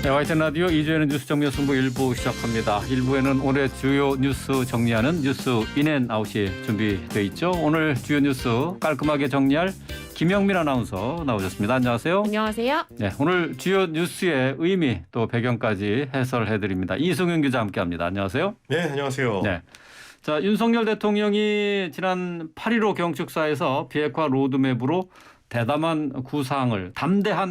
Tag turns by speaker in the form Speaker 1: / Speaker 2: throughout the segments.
Speaker 1: 네, YTN 라디오 이주연의 뉴스 정면 승부 1부 시작합니다. 1부에는 올해 주요 뉴스 정리하는 뉴스 인앤아웃이 준비되어 있죠. 오늘 주요 뉴스 깔끔하게 정리할 김영민 아나운서 나오셨습니다. 안녕하세요.
Speaker 2: 안녕하세요.
Speaker 1: 네, 오늘 주요 뉴스의 의미 또 배경까지 해설해드립니다. 이승윤 기자 함께합니다. 안녕하세요.
Speaker 3: 네, 안녕하세요.
Speaker 1: 네. 자, 윤석열 대통령이 지난 8.15 경축사에서 비핵화 로드맵으로 담대한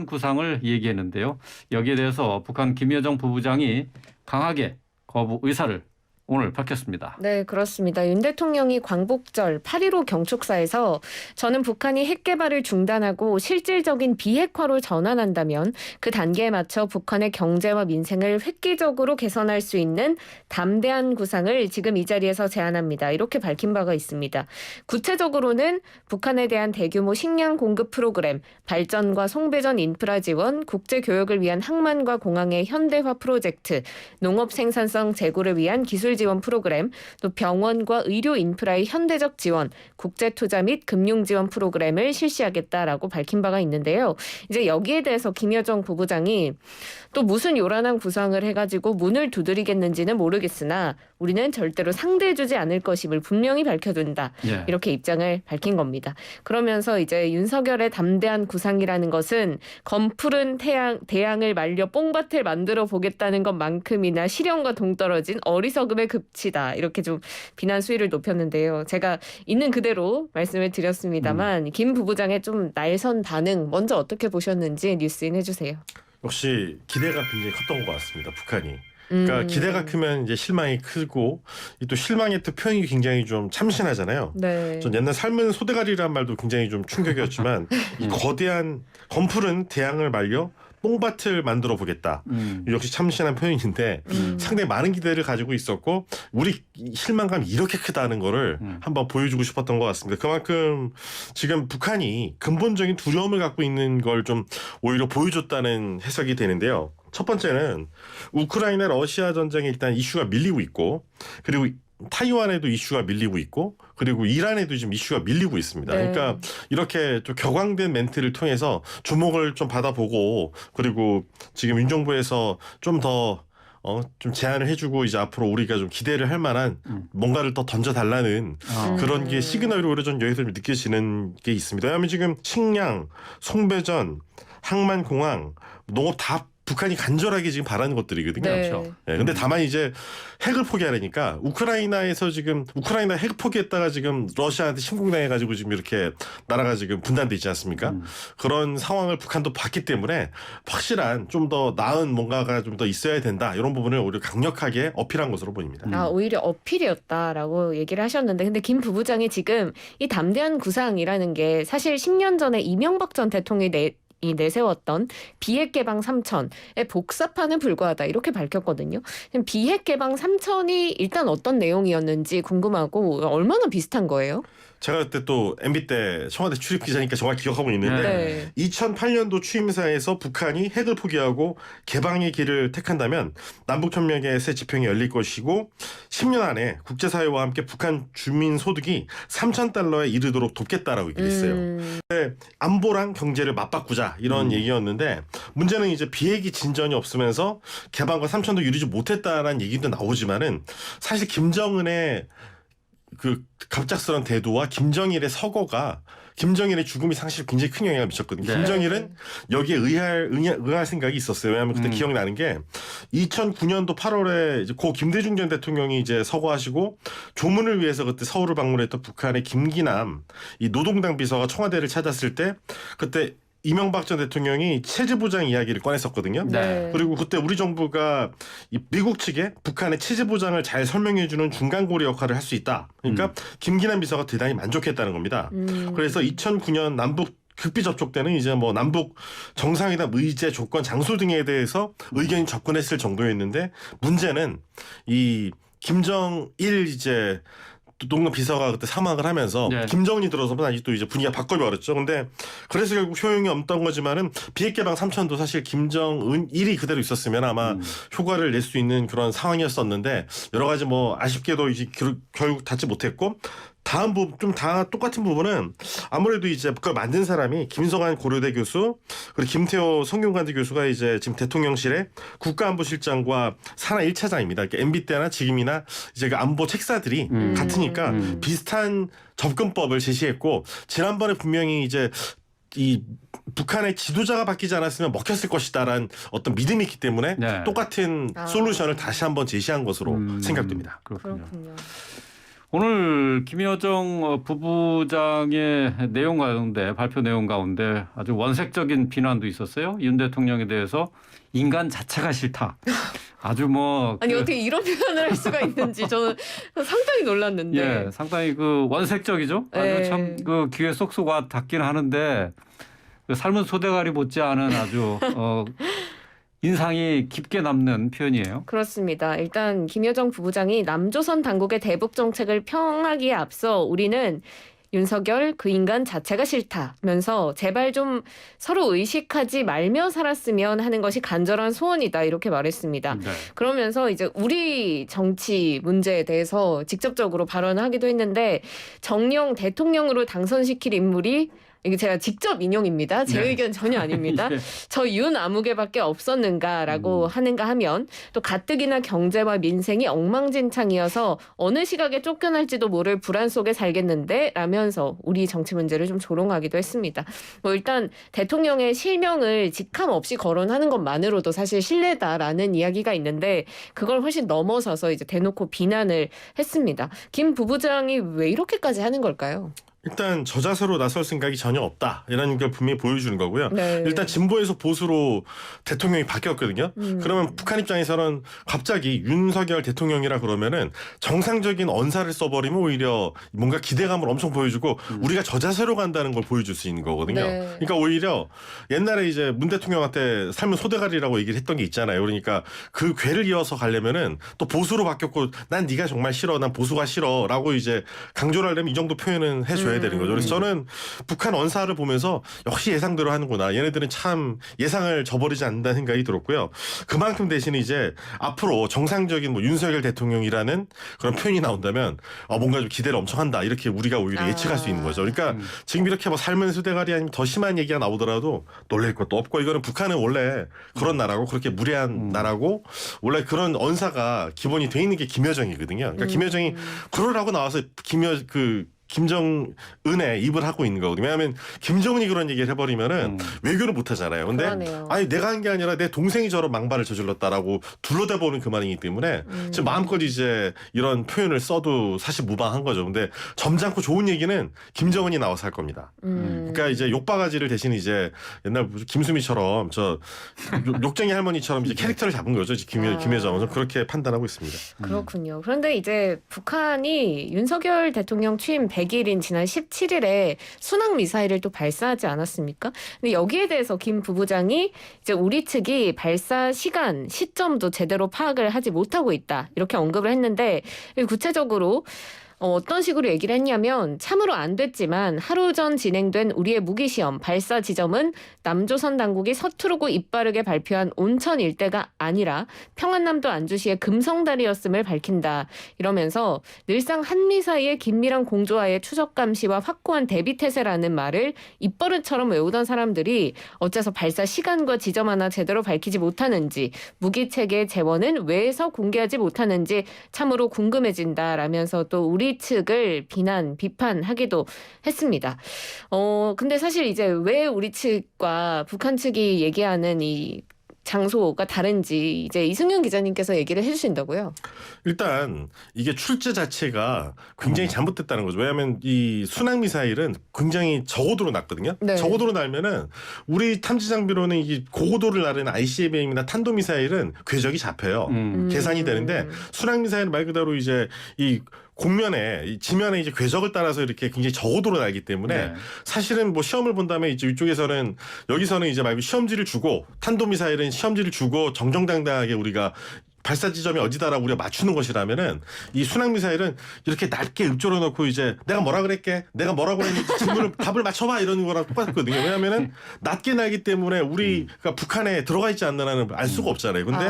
Speaker 1: 구상을 얘기했는데요. 여기에 대해서 북한 김여정 부부장이 강하게 거부 의사를 오늘 밝혔습니다.
Speaker 2: 네, 그렇습니다. 윤 대통령이 광복절 8.15 경축사에서 저는 북한이 핵 개발을 중단하고 실질적인 비핵화로 전환한다면 그 단계에 맞춰 북한의 경제와 민생을 획기적으로 개선할 수 있는 담대한 구상을 지금 이 자리에서 제안합니다. 이렇게 밝힌 바가 있습니다. 구체적으로는 북한에 대한 대규모 식량 공급 프로그램, 발전과 송배전 인프라 지원, 국제교역을 위한 항만과 공항의 현대화 프로젝트, 농업 생산성 제고를 위한 기술 지원 프로그램, 또 병원과 의료 인프라의 현대적 지원, 국제 투자 및 금융 지원 프로그램을 실시하겠다라고 밝힌 바가 있는데요. 이제 여기에 대해서 김여정 부부장이 또 무슨 요란한 구상을 해가지고 문을 두드리겠는지는 모르겠으나 우리는 절대로 상대해주지 않을 것임을 분명히 밝혀둔다.
Speaker 1: 예.
Speaker 2: 이렇게 입장을 밝힌 겁니다. 그러면서 이제 윤석열의 담대한 구상이라는 것은 검푸른 대양을 말려 뽕밭을 만들어 보겠다는 것만큼이나 실현과 동떨어진 어리석음의 급치다. 이렇게 좀 비난 수위를 높였는데요. 제가 있는 그대로 말씀을 드렸습니다만 김 부부장의 좀 날선 반응 먼저 어떻게 보셨는지 뉴스인 해주세요.
Speaker 3: 역시 기대가 굉장히 컸던 것 같습니다. 북한이. 그러니까 기대가 크면 이제 실망이 크고 또 실망의 또 표현이 굉장히 좀 참신하잖아요.
Speaker 2: 네.
Speaker 3: 전 옛날 삶은 소대가리라는 말도 굉장히 좀 충격이었지만 이 거대한 검푸른 대양을 말려 뽕밭을 만들어 보겠다. 역시 참신한 표현인데 상당히 많은 기대를 가지고 있었고 우리 실망감이 이렇게 크다는 거를 한번 보여주고 싶었던 것 같습니다. 그만큼 지금 북한이 근본적인 두려움을 갖고 있는 걸 좀 오히려 보여줬다는 해석이 되는데요. 첫 번째는 우크라이나 러시아 전쟁에 일단 이슈가 밀리고 있고 그리고 타이완에도 이슈가 밀리고 있고 그리고 이란에도 지금 이슈가 밀리고 있습니다.
Speaker 2: 네.
Speaker 3: 그러니까 이렇게 좀 격앙된 멘트를 통해서 주목을 좀 받아보고 그리고 지금 윤 정부에서 좀 더 좀 제안을 해주고 이제 앞으로 우리가 좀 기대를 할 만한 뭔가를 더 던져달라는 그런 게 시그널이 오히려 전 여기서 좀 느껴지는 게 있습니다. 왜냐하면 지금 식량, 송배전, 항만공항, 농업 다 북한이 간절하게 지금 바라는 것들이거든요.
Speaker 2: 네.
Speaker 1: 그렇죠.
Speaker 3: 네, 근데 다만 이제 핵을 포기하려니까 우크라이나에서 지금 우크라이나 핵 포기했다가 지금 러시아한테 침공당해가지고 지금 이렇게 나라가 지금 분단돼 있지 않습니까? 그런 상황을 북한도 봤기 때문에 확실한 좀 더 나은 뭔가가 좀 더 있어야 된다. 이런 부분을 오히려 강력하게 어필한 것으로 보입니다.
Speaker 2: 오히려 어필이었다라고 얘기를 하셨는데 근데 김 부부장이 지금 이 담대한 구상이라는 게 사실 10년 전에 이명박 전 대통령이 내세웠던 비핵 개방 3천의 복사판에 불과하다 이렇게 밝혔거든요. 비핵 개방 3천이 일단 어떤 내용이었는지 궁금하고 얼마나 비슷한 거예요?
Speaker 3: 제가 그때 또 MB 때 청와대 출입 기자니까 정말 기억하고 있는데
Speaker 2: 네.
Speaker 3: 2008년도 취임사에서 북한이 핵을 포기하고 개방의 길을 택한다면 남북협력의 새 지평이 열릴 것이고 10년 안에 국제사회와 함께 북한 주민 소득이 3,000달러에 이르도록 돕겠다라고 얘기를 했어요. 안보랑 경제를 맞바꾸자 이런 얘기였는데 문제는 이제 비핵이 진전이 없으면서 개방과 3,000도 이루지 못했다라는 얘기도 나오지만은 사실 김정은의 그 갑작스러운 대두와 김정일의 서거가 김정일의 죽음이 사실 굉장히 큰 영향을 미쳤거든요.
Speaker 1: 네.
Speaker 3: 김정일은 여기에 응할 생각이 있었어요. 왜냐하면 그때 기억나는 게 2009년도 8월에 이제 고 김대중 전 대통령이 이제 서거하시고 조문을 위해서 그때 서울을 방문했던 북한의 김기남 이 노동당 비서가 청와대를 찾았을 때 그때 이명박 전 대통령이 체제 보장 이야기를 꺼냈었거든요.
Speaker 2: 네.
Speaker 3: 그리고 그때 우리 정부가 이 미국 측에 북한의 체제 보장을 잘 설명해주는 중간고리 역할을 할 수 있다. 그러니까 김기남 비서가 대단히 만족했다는 겁니다. 그래서 2009년 남북 극비 접촉 때는 이제 뭐 남북 정상회담 의제 조건 장소 등에 대해서 의견이 접근했을 정도였는데 문제는 이 김정일 이제 노동당 비서가 그때 사망을 하면서
Speaker 1: 네.
Speaker 3: 김정은이 들어서면 아직도 이제 분위기가 바꿔버렸죠. 근데 그래서 결국 효용이 없던 거지만은 비핵 개방 3천도 사실 김정은일이 그대로 있었으면 아마 효과를 낼 수 있는 그런 상황이었었는데 여러 가지 뭐 아쉽게도 이제 결국 닿지 못했고 다음 부분 좀 다 똑같은 부분은 아무래도 이제 그걸 만든 사람이 김성한 고려대 교수 그리고 김태호 성균관대 교수가 이제 지금 대통령실의 국가안보실장과 산하 1차장입니다. 그러니까 MB 때나 지금이나 이제 그 안보 책사들이 같으니까 비슷한 접근법을 제시했고 지난번에 분명히 이제 이 북한의 지도자가 바뀌지 않았으면 먹혔을 것이다라는 어떤 믿음이 있기 때문에
Speaker 1: 네.
Speaker 3: 똑같은 솔루션을 다시 한번 제시한 것으로 생각됩니다.
Speaker 1: 그렇군요. 오늘 김여정 부부장의 내용 가운데 발표 내용 가운데 아주 원색적인 비난도 있었어요. 윤 대통령에 대해서 인간 자체가 싫다. 아주 뭐
Speaker 2: 아니 어떻게 이런 표현을 할 수가 있는지 저는 상당히 놀랐는데.
Speaker 1: 예, 상당히 그 원색적이죠. 아주
Speaker 2: 네.
Speaker 1: 참 그 귀에 쏙쏙 와 닿긴 하는데 그 삶은 소대가리 못지않은 아주 인상이 깊게 남는 표현이에요.
Speaker 2: 그렇습니다. 일단 김여정 부부장이 남조선 당국의 대북 정책을 평하기에 앞서 우리는 윤석열 그 인간 자체가 싫다면서 제발 좀 서로 의식하지 말며 살았으면 하는 것이 간절한 소원이다 이렇게 말했습니다.
Speaker 1: 네.
Speaker 2: 그러면서 이제 우리 정치 문제에 대해서 직접적으로 발언하기도 했는데 정령 대통령으로 당선시킬 인물이 이게 제가 직접 인용입니다. 제
Speaker 1: 네.
Speaker 2: 의견 전혀 아닙니다.
Speaker 1: 예.
Speaker 2: 저 윤 아무개밖에 없었는가라고 하는가 하면 또 가뜩이나 경제와 민생이 엉망진창이어서 어느 시각에 쫓겨날지도 모를 불안 속에 살겠는데 라면서 우리 정치 문제를 좀 조롱하기도 했습니다. 뭐 일단 대통령의 실명을 직함 없이 거론하는 것만으로도 사실 신뢰다라는 이야기가 있는데 그걸 훨씬 넘어서서 이제 대놓고 비난을 했습니다. 김 부부장이 왜 이렇게까지 하는 걸까요?
Speaker 3: 일단 저자세로 나설 생각이 전혀 없다 이런 걸 분명히 보여주는 거고요.
Speaker 2: 네.
Speaker 3: 일단 진보에서 보수로 대통령이 바뀌었거든요. 그러면 북한 입장에서는 갑자기 윤석열 대통령이라 그러면은 정상적인 언사를 써버리면 오히려 뭔가 기대감을 엄청 보여주고 우리가 저자세로 간다는 걸 보여줄 수 있는 거거든요.
Speaker 2: 네.
Speaker 3: 그러니까 오히려 옛날에 이제 문 대통령한테 삶은 소대가리라고 얘기를 했던 게 있잖아요. 그러니까 그 궤를 이어서 가려면은 또 보수로 바뀌었고 난 네가 정말 싫어, 난 보수가 싫어라고 이제 강조를 하려면 이 정도 표현은 해줘야 되는 거죠. 그래서 저는 북한 언사를 보면서 역시 예상대로 하는구나. 얘네들은 참 예상을 저버리지 않는다는 생각이 들었고요. 그만큼 대신 이제 앞으로 정상적인 뭐 윤석열 대통령이라는 그런 표현이 나온다면 뭔가 좀 기대를 엄청 한다. 이렇게 우리가 오히려 예측할 수 있는 거죠. 그러니까 지금 이렇게 뭐 삶은 수대가리 아니면 더 심한 얘기가 나오더라도 놀랄 것도 없고 이거는 북한은 원래 그런 나라고 그렇게 무례한 나라고 원래 그런 언사가 기본이 돼 있는 게 김여정이거든요. 그러니까 김여정이 그러라고 나와서 김정은의 입을 하고 있는 거거든요. 왜냐하면 김정은이 그런 얘기를 해버리면은 외교를 못 하잖아요. 근데
Speaker 2: 그러네요.
Speaker 3: 아니 내가 한 게 아니라 내 동생이 저런 망발을 저질렀다라고 둘러대보는 그만이기 때문에 지금 마음껏 이제 이런 표현을 써도 사실 무방한 거죠. 근데 점잖고 좋은 얘기는 김정은이 나와서 할 겁니다. 그러니까 이제 욕바가지를 대신 이제 옛날 김수미처럼 저 욕쟁이 할머니처럼 이제 캐릭터를 잡은 거죠. 김여정은 좀 그렇게 판단하고 있습니다.
Speaker 2: 그렇군요. 그런데 이제 북한이 윤석열 대통령 취임 100일인 지난 17일에 순항 미사일을 또 발사하지 않았습니까? 근데 여기에 대해서 김 부부장이 이제 우리 측이 발사 시간, 시점도 제대로 파악을 하지 못하고 있다. 이렇게 언급을 했는데 구체적으로 어떤 식으로 얘기를 했냐면 참으로 안 됐지만 하루 전 진행된 우리의 무기시험 발사 지점은 남조선 당국이 서투르고 입바르게 발표한 온천 일대가 아니라 평안남도 안주시의 금성다리였음을 밝힌다. 이러면서 늘상 한미 사이의 긴밀한 공조와의 추적 감시와 확고한 대비 태세라는 말을 입버릇처럼 외우던 사람들이 어째서 발사 시간과 지점 하나 제대로 밝히지 못하는지 무기체계의 재원은 왜서 공개하지 못하는지 참으로 궁금해진다라면서 또 우리 측을 비판하기도 했습니다. 근데 사실 이제 왜 우리 측과 북한 측이 얘기하는 이 장소가 다른지 이제 이승윤 기자님께서 얘기를 해주신다고요?
Speaker 3: 일단 이게 출제 자체가 굉장히 잘못됐다는 거죠. 왜냐하면 이 순항 미사일은 굉장히 저고도로 났거든요.
Speaker 2: 네.
Speaker 3: 저고도로 날면은 우리 탐지 장비로는 이 고고도를 나르는 ICBM이나 탄도 미사일은 궤적이 잡혀요. 계산이 되는데 순항 미사일 말 그대로 이제 이 공면에 이 지면에 이제 궤적을 따라서 이렇게 굉장히 저고도로 날기 때문에
Speaker 1: 네.
Speaker 3: 사실은 뭐 시험을 본다면 이제 이쪽에서는 여기서는 이제 말고 시험지를 주고 탄도 미사일은 시험지를 주고 정정당당하게 우리가 발사 지점이 어디다라고 우리가 맞추는 것이라면은 이 순항 미사일은 이렇게 낮게 읊조려 놓고 이제 내가 뭐라 그랬게, 내가 뭐라고 했는지 질문을 답을 맞춰봐 이러는 거랑 똑같거든요. 왜냐하면은 낮게 날기 때문에 우리가 북한에 들어가 있지 않는 한은 알 수가 없잖아요. 근데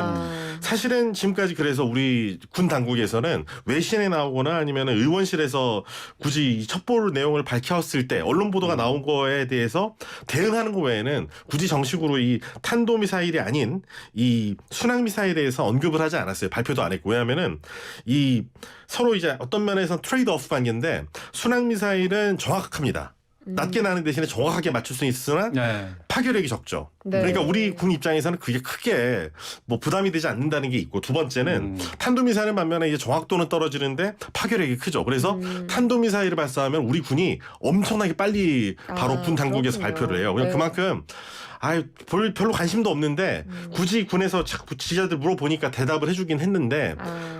Speaker 3: 사실은 지금까지 그래서 우리 군 당국에서는 외신에 나오거나 아니면 의원실에서 굳이 이 첩보 내용을 밝혔을 때 언론 보도가 나온 거에 대해서 대응하는 거 외에는 굳이 정식으로 이 탄도 미사일이 아닌 이 순항 미사일에 대해서 언급을 하지 않았어요. 발표도 안 했고. 왜냐하면은 이 서로 이제 어떤 면에서는 트레이드 오프 관계인데 순항 미사일은 정확합니다. 낮게 나는 대신에 정확하게 맞출 수 있으나
Speaker 1: 네.
Speaker 3: 파괴력이 적죠.
Speaker 2: 네.
Speaker 3: 그러니까 우리 군 입장에서는 그게 크게 뭐 부담이 되지 않는다는 게 있고, 두 번째는 탄도미사일은 반면에 이제 정확도는 떨어지는데 파괴력이 크죠. 그래서 탄도미사일을 발사하면 우리 군이 엄청나게 빨리 바로 군 당국에서
Speaker 2: 그렇군요.
Speaker 3: 발표를 해요. 그냥
Speaker 2: 네.
Speaker 3: 그만큼 별로 관심도 없는데 굳이 군에서 자꾸 지자들 물어보니까 대답을 해주긴 했는데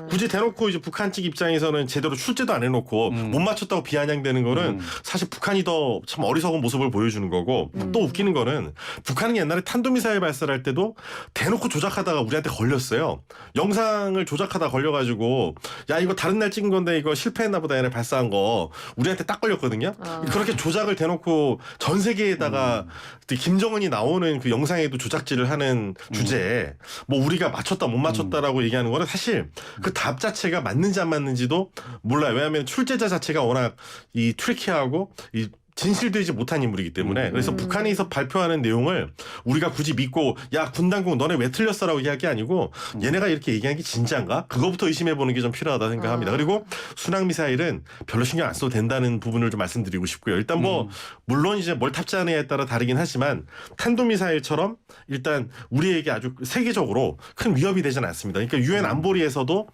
Speaker 3: 굳이 대놓고 이제 북한 측 입장에서는 제대로 출제도 안 해놓고 못 맞췄다고 비아냥대는 거는 사실 북한이 더 참 어리석은 모습을 보여주는 거고, 또 웃기는 거는 북한은 옛날에 탄도미사일 발사를 할 때도 대놓고 조작하다가 우리한테 걸렸어요. 영상을 조작하다 걸려가지고 야 이거 다른 날 찍은 건데 이거 실패했나 보다 얘네 발사한 거 우리한테 딱 걸렸거든요. 그렇게 조작을 대놓고 전 세계에다가 김정은이 나오는 그 영상에도 조작질을 하는 주제에 뭐 우리가 맞췄다 못 맞췄다라고 얘기하는 거는 사실 그 답 자체가 맞는지 안 맞는지도 몰라요. 왜냐하면 출제자 자체가 워낙 이 트리키하고 이 진실되지 못한 인물이기 때문에. 그래서 북한에서 발표하는 내용을 우리가 굳이 믿고 야 군당국 너네 왜 틀렸어라고 이야기할 게 아니고 얘네가 이렇게 얘기하는 게 진짜인가? 그거부터 의심해보는 게 좀 필요하다 생각합니다. 그리고 순항미사일은 별로 신경 안 써도 된다는 부분을 좀 말씀드리고 싶고요. 일단 뭐 물론 이제 뭘 탑재하느냐에 따라 다르긴 하지만 탄도미사일처럼 일단 우리에게 아주 세계적으로 큰 위협이 되지는 않습니다. 그러니까 유엔 안보리에서도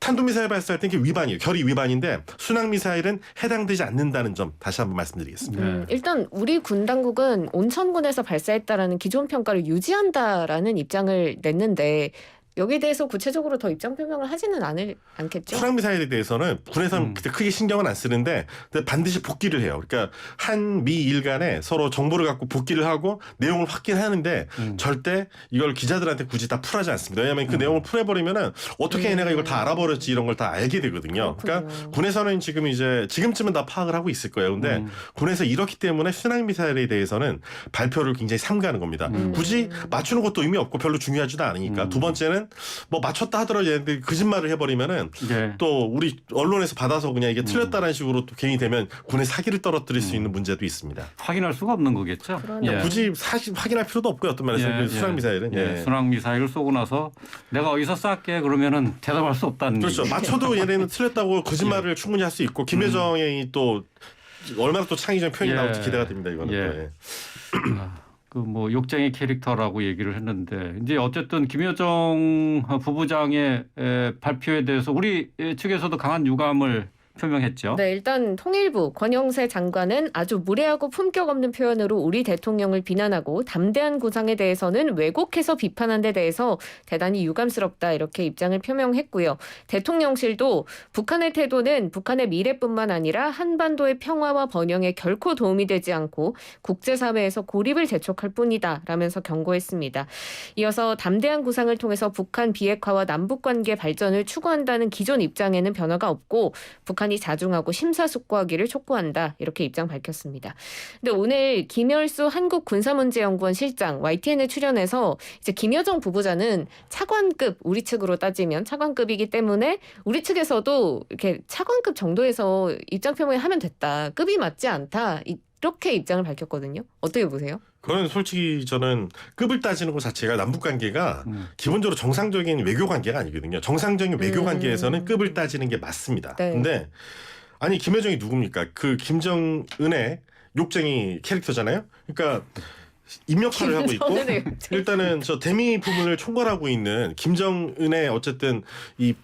Speaker 3: 탄도미사일 발사할 때 이게 위반이에요. 결의 위반인데 순항미사일은 해당되지 않는다는 점 다시 한번 말씀드리겠습니다.
Speaker 2: 일단 우리 군 당국은 온천군에서 발사했다라는 기존 평가를 유지한다라는 입장을 냈는데 여기에 대해서 구체적으로 더 입장 표명을 하지는 않겠죠?
Speaker 3: 순항미사일에 대해서는 군에서는 그때 크게 신경은 안 쓰는데 반드시 복귀를 해요. 그러니까 한미일 간에 서로 정보를 갖고 복귀를 하고 내용을 확인하는데 절대 이걸 기자들한테 굳이 다 풀하지 않습니다. 왜냐하면 그 내용을 풀어버리면은 어떻게 얘네가 이걸 다 알아버렸지 이런 걸 다 알게 되거든요. 그러니까 군에서는 지금쯤은 다 파악을 하고 있을 거예요. 근데 군에서 이렇기 때문에 순항미사일에 대해서는 발표를 굉장히 삼가는 겁니다. 굳이 맞추는 것도 의미 없고 별로 중요하지도 않으니까. 두 번째는 뭐 맞췄다 하더라도 얘네들이 거짓말을 해버리면은 또 우리 언론에서 받아서 그냥 이게 틀렸다는 식으로 또 괜히 되면 군의 사기를 떨어뜨릴 수 있는 문제도 있습니다.
Speaker 1: 확인할 수가 없는 거겠죠.
Speaker 3: 굳이 사실 확인할 필요도 없고요. 어떤 면에서 순항미사일은
Speaker 1: 순항미사일을 쏘고 나서 내가 어디서 쐈게 그러면은 대답할 수 없다는
Speaker 3: 그렇죠.
Speaker 1: 얘기.
Speaker 3: 맞춰도 얘네는 틀렸다고 거짓말을 충분히 할 수 있고 김여정이 또 얼마나 또 창의적인 표현이 나올지 기대가 됩니다. 이거는.
Speaker 1: 그 뭐 욕쟁이 캐릭터라고 얘기를 했는데 이제 어쨌든 김여정 부부장의 발표에 대해서 우리 측에서도 강한 유감을 표명했죠.
Speaker 2: 네, 일단 통일부 권영세 장관은 아주 무례하고 품격 없는 표현으로 우리 대통령을 비난하고 담대한 구상에 대해서는 왜곡해서 비판한 데 대해서 대단히 유감스럽다 이렇게 입장을 표명했고요. 대통령실도 북한의 태도는 북한의 미래뿐만 아니라 한반도의 평화와 번영에 결코 도움이 되지 않고 국제사회에서 고립을 재촉할 뿐이다 라면서 경고했습니다. 이어서 담대한 구상을 통해서 북한 비핵화와 남북관계 발전을 추구한다는 기존 입장에는 변화가 없고 북한이 자중하고 심사숙고하기를 촉구한다 이렇게 입장 밝혔습니다. 근데 오늘 김열수 한국군사문제연구원 실장 YTN에 출연해서 이제 김여정 부부장은 차관급, 우리 측으로 따지면 차관급이기 때문에 우리 측에서도 이렇게 차관급 정도에서 입장 표명을 하면 됐다. 급이 맞지 않다. 이렇게 입장을 밝혔거든요. 어떻게 보세요?
Speaker 3: 그건 솔직히 저는 급을 따지는 것 자체가 남북관계가 기본적으로 정상적인 외교관계가 아니거든요. 정상적인 외교관계에서는 급을 따지는 게 맞습니다.
Speaker 2: 네.
Speaker 3: 근데 아니 김여정이 누굽니까? 그 김정은의 욕쟁이 캐릭터잖아요. 그러니까 임역할을 하고 있고 일단은 저 대미 부문을 총괄하고 있는 김정은의 어쨌든 이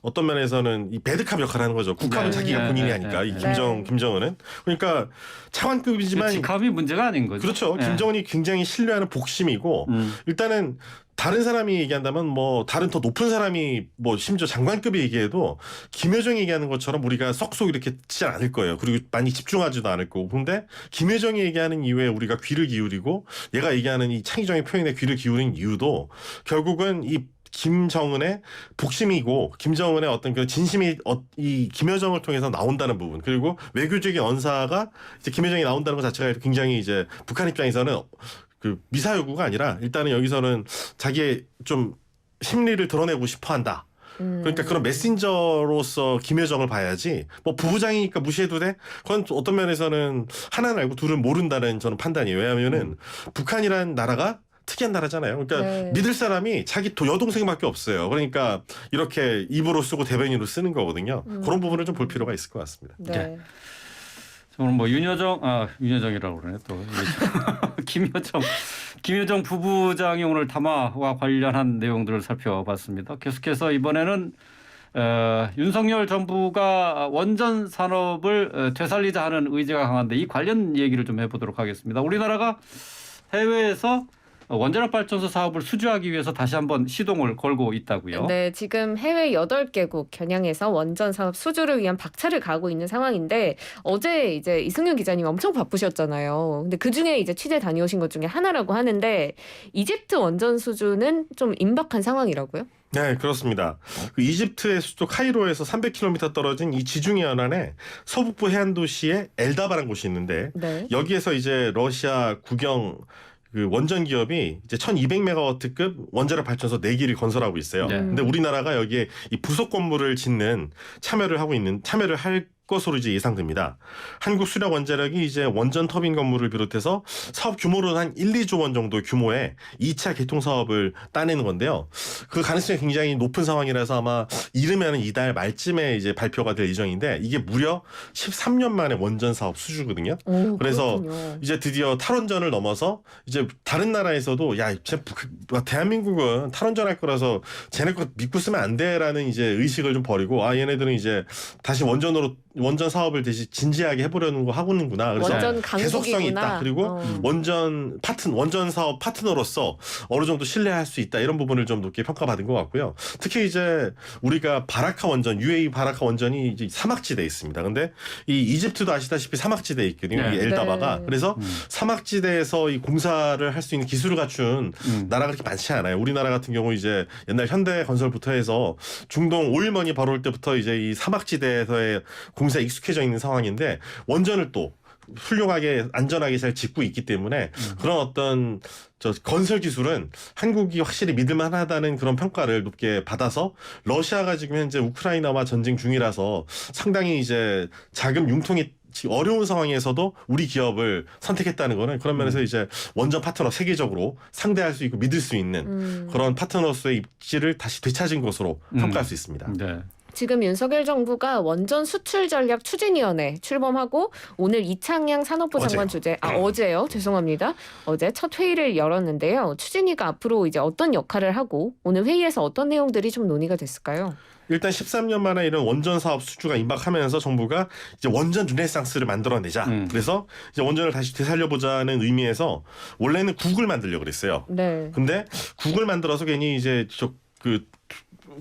Speaker 3: 어떤 면에서는 이 배드캅 역할을 하는 거죠. 국합은 자기가 본인이 하니까 이 김정은은 그러니까 차관급이지만
Speaker 1: 직함이 문제가 아닌 거죠.
Speaker 3: 그렇죠. 김정은이 굉장히 신뢰하는 복심이고 일단은 다른 사람이 얘기한다면 뭐 다른 더 높은 사람이 뭐 심지어 장관급이 얘기해도 김여정이 얘기하는 것처럼 우리가 썩속 이렇게 치지 않을 거예요. 그리고 많이 집중하지도 않을 거고. 근데 김여정이 얘기하는 이유에 우리가 귀를 기울이고 얘가 얘기하는 이 창의적인 표현에 귀를 기울인 이유도 결국은 이 김정은의 복심이고 김정은의 어떤 그 진심이 이 김여정을 통해서 나온다는 부분 그리고 외교적인 언사가 이제 김여정이 나온다는 것 자체가 굉장히 이제 북한 입장에서는 그 미사 요구가 아니라 일단은 여기서는 자기의 좀 심리를 드러내고 싶어한다. 그러니까 그런 메신저로서 김여정을 봐야지 뭐 부부장이니까 무시해도 돼? 그건 어떤 면에서는 하나는 알고 둘은 모른다는 저는 판단이에요. 왜냐하면은 북한이란 나라가 특이한 나라잖아요. 그러니까
Speaker 2: 네.
Speaker 3: 믿을 사람이 자기 여동생밖에 없어요. 그러니까 이렇게 입으로 쓰고 대변인으로 쓰는 거거든요. 그런 부분을 좀 볼 필요가 있을 것 같습니다.
Speaker 2: 네.
Speaker 1: 저는 뭐 윤여정이라고 그러네 또 김여정 부부장이 오늘 담화와 관련한 내용들을 살펴봤습니다. 계속해서 이번에는 윤석열 정부가 원전 산업을 되살리자 하는 의지가 강한데 이 관련 얘기를 좀 해보도록 하겠습니다. 우리나라가 해외에서 원자력 발전소 사업을 수주하기 위해서 다시 한번 시동을 걸고 있다고요.
Speaker 2: 네, 지금 해외 8개국 겨냥해서 원전 사업 수주를 위한 박차를 가하고 있는 상황인데 어제 이제 이승윤 기자님 엄청 바쁘셨잖아요. 근데 그중에 이제 취재 다녀오신 것 중에 하나라고 하는데 이집트 원전 수주는 좀 임박한 상황이라고요?
Speaker 3: 네, 그렇습니다. 그 이집트의 수도 카이로에서 300km 떨어진 이 지중해 연안에 서북부 해안 도시에 엘다바라는 곳이 있는데
Speaker 2: 네.
Speaker 3: 여기에서 이제 러시아 국영 그 원전 기업이 이제 1200메가와트급 원자력 발전소 4기를 건설하고 있어요.
Speaker 1: 네.
Speaker 3: 근데 우리나라가 여기에 이 부속 건물을 짓는 참여를 할 것으로 이제 예상됩니다. 한국 수력 원자력이 이제 원전 터빈 건물을 비롯해서 사업 규모로는 한 1, 2조 원 정도 규모의 2차 개통 사업을 따내는 건데요. 그 가능성이 굉장히 높은 상황이라서 아마 이르면 이달 말쯤에 이제 발표가 될 예정인데 이게 무려 13년 만에 원전 사업 수주거든요.
Speaker 2: 오,
Speaker 3: 그래서
Speaker 2: 그렇군요.
Speaker 3: 이제 드디어 탈원전을 넘어서 이제 다른 나라에서도 야, 대한민국은 탈원전 할 거라서 쟤네 거 믿고 쓰면 안 돼라는 이제 의식을 좀 버리고 아 얘네들은 이제 다시 원전 사업을 대신 진지하게 해보려는 거 하고 있는구나. 그래서
Speaker 2: 원전
Speaker 3: 계속성이 있다.
Speaker 2: 강국이구나.
Speaker 3: 그리고 원전 사업 파트너로서 어느 정도 신뢰할 수 있다. 이런 부분을 좀 높게 평가받은 것 같고요. 특히 이제 우리가 바라카 원전, UAE 바라카 원전이 이제 사막지대에 있습니다. 근데 이 이집트도 아시다시피 사막지대에 있거든요.
Speaker 1: 네.
Speaker 3: 이 엘다바가.
Speaker 2: 네.
Speaker 3: 그래서 사막지대에서 이 공사를 할 수 있는 기술을 갖춘 나라가 그렇게 많지 않아요. 우리나라 같은 경우 이제 옛날 현대건설부터 해서 중동 오일머니 벌어올 때부터 이제 이 사막지대에서의 공사에 익숙해져 있는 상황인데 원전을 또 훌륭하게 안전하게 잘 짓고 있기 때문에 그런 어떤 건설 기술은 한국이 확실히 믿을만하다는 그런 평가를 높게 받아서 러시아가 지금 현재 우크라이나와 전쟁 중이라서 상당히 이제 자금 융통이 어려운 상황에서도 우리 기업을 선택했다는 거는 그런 면에서 이제 원전 파트너 세계적으로 상대할 수 있고 믿을 수 있는 그런 파트너로서의 입지를 다시 되찾은 것으로 평가할 수 있습니다.
Speaker 1: 네.
Speaker 2: 지금 윤석열 정부가 원전 수출 전략 추진위원회 출범하고 오늘 이창양 산업부 장관 어제요. 죄송합니다. 어제 첫 회의를 열었는데요. 추진위가 앞으로 이제 어떤 역할을 하고 오늘 회의에서 어떤 내용들이 좀 논의가 됐을까요?
Speaker 3: 일단 13년 만에 이런 원전 사업 수주가 임박하면서 정부가 이제 원전 르네상스를 만들어내자. 그래서 이제 원전을 다시 되살려보자는 의미에서 원래는 국을 만들려고 그랬어요.
Speaker 2: 네.
Speaker 3: 근데 국을 만들어서 괜히 이제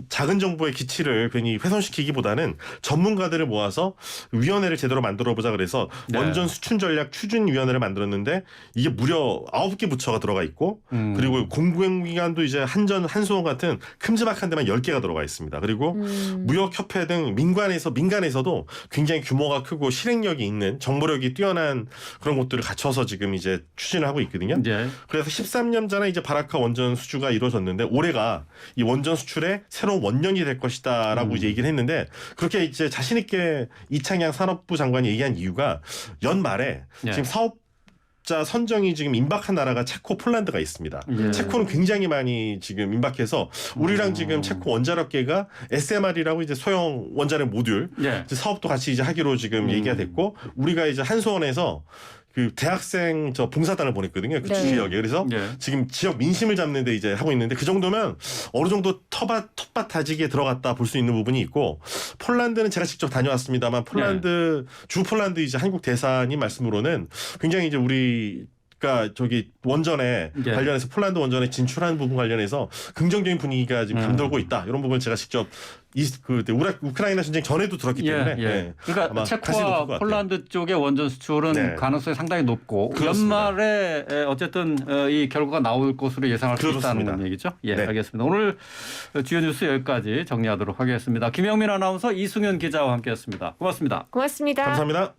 Speaker 3: 작은 정부의 기치를 괜히 훼손시키기보다는 전문가들을 모아서 위원회를 제대로 만들어보자 그래서
Speaker 1: 네.
Speaker 3: 원전 수출 전략 추진위원회를 만들었는데 이게 무려 9개 부처가 들어가 있고 그리고 공공기관도 이제 한수원 같은 큼지막한 데만 10개가 들어가 있습니다. 그리고 무역협회 등 민간에서도 굉장히 규모가 크고 실행력이 있는 정보력이 뛰어난 그런 곳들을 갖춰서 지금 이제 추진을 하고 있거든요.
Speaker 1: 네.
Speaker 3: 그래서 13년 전에 이제 바라카 원전 수주가 이루어졌는데 올해가 이 원전 수출의 새로운 원년이 될 것이다라고 이제 얘기를 했는데 그렇게 이제 자신 있게 이창양 산업부 장관이 얘기한 이유가 연말에
Speaker 1: 네.
Speaker 3: 지금 사업자 선정이 지금 임박한 나라가 체코, 폴란드가 있습니다.
Speaker 1: 네.
Speaker 3: 체코는 굉장히 많이 지금 임박해서 우리랑 지금 체코 원자력계가 SMR이라고 이제 소형 원자력 모듈
Speaker 1: 네.
Speaker 3: 이제 사업도 같이 이제 하기로 지금 얘기가 됐고 우리가 이제 한수원에서 그 대학생 봉사단을 보냈거든요. 그
Speaker 2: 네.
Speaker 3: 지역에. 그래서
Speaker 1: 네.
Speaker 3: 지금 지역 민심을 잡는데 이제 하고 있는데 그 정도면 어느 정도 텃밭 다지기에 들어갔다 볼 수 있는 부분이 있고 폴란드는 제가 직접 다녀왔습니다만 주 폴란드 이제 한국 대사님 말씀으로는 굉장히 이제 그러니까 원전에
Speaker 1: 네.
Speaker 3: 관련해서 폴란드 원전에 진출하는 부분 관련해서 긍정적인 분위기가 지금 감돌고 있다. 이런 부분을 제가 직접 우크라이나 전쟁 전에도 들었기 때문에 네.
Speaker 1: 그러니까
Speaker 3: 아마 관심이 높을 것
Speaker 1: 체코와
Speaker 3: 같아요.
Speaker 1: 폴란드 쪽의 원전 수출은
Speaker 3: 네.
Speaker 1: 가능성이 상당히 높고
Speaker 3: 그렇습니다.
Speaker 1: 연말에 어쨌든 이 결과가 나올 것으로 예상할 수 있다는
Speaker 3: 그렇습니다.
Speaker 1: 얘기죠. 예,
Speaker 3: 네.
Speaker 1: 알겠습니다. 오늘 주요 뉴스 여기까지 정리하도록 하겠습니다. 김영민 아나운서, 이승윤 기자와 함께했습니다. 고맙습니다.
Speaker 2: 고맙습니다.
Speaker 3: 감사합니다.